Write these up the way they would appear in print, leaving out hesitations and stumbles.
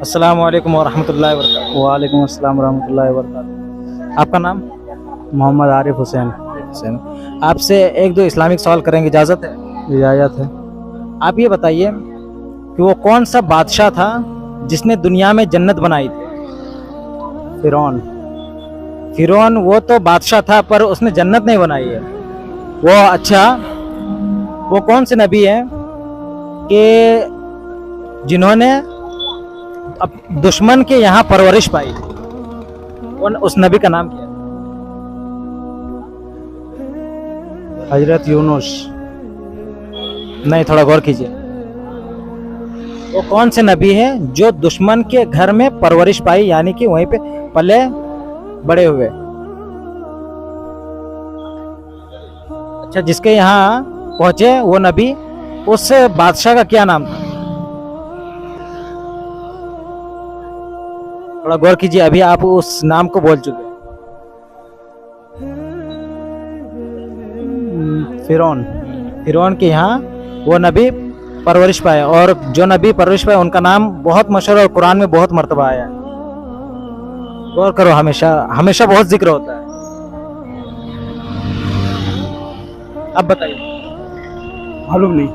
अस्सलाम वालेकुम वरहमतुल्लाहि वबरकातुहू। वालेकुम अस्सलाम रहमतुल्लाहि वबरकातुहू। आपका नाम? मोहम्मद आरिफ हुसैन। हुसैन। आपसे एक दो इस्लामिक सवाल करेंगे, इजाज़त है? इजाज़त है। आप ये बताइए कि वो कौन सा बादशाह था जिसने दुनिया में जन्नत बनाई थी? फिरौन। फिरौन वो तो बादशाह था पर उसने जन्नत नहीं बनाई है। वो अच्छा, वो कौन से नबी हैं कि जिन्होंने अब दुश्मन के यहाँ परवरिश पाई? उस नबी का नाम क्या है? हजरत यूनुस। नहीं, थोड़ा गौर कीजिए। वो कौन से नबी हैं जो दुश्मन के घर में परवरिश पाई, यानी कि वहीं पे पले बड़े हुए? अच्छा, जिसके यहाँ पहुंचे वो नबी, उस बादशाह का क्या नाम था? थोड़ा गौर कीजिए, अभी आप उस नाम को बोल चुके हैं। फिरौन। फिरौन के यहाँ वो नबी परवरिश पाए, और जो नबी परवरिश पाए उनका नाम बहुत मशहूर और कुरान में बहुत मर्तबा आया है। गौर करो, हमेशा हमेशा बहुत जिक्र होता है। अब बताइए। मालूम नहीं।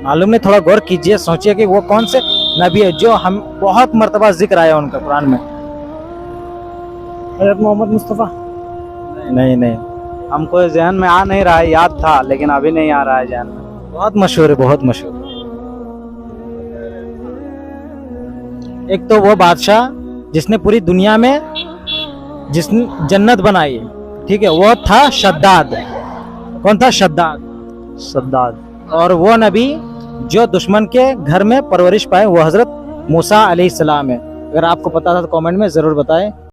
मालूम नहीं, थोड़ा गौर कीजिए, सोचिए कि वो कौन से नबी है जो हम बहुत मर्तबा जिक्र आया उनका कुरान में। हजरत मोहम्मद मुस्तफ़ा। नहीं नहीं, हमको जहन में आ नहीं रहा है, याद था लेकिन अभी नहीं आ रहा है जहन में। बहुत मशहूर है, बहुत मशहूर। एक तो वो बादशाह जिसने पूरी दुनिया में जिसने जन्नत बनाई, ठीक है, वो था शद्दाद। कौन था? शद्दाद। सद्दाद। और वो नबी जो दुश्मन के घर में परवरिश पाए वो हजरत मूसा अलैहिस्सलाम है। अगर आपको पता था तो कमेंट में जरूर बताएं।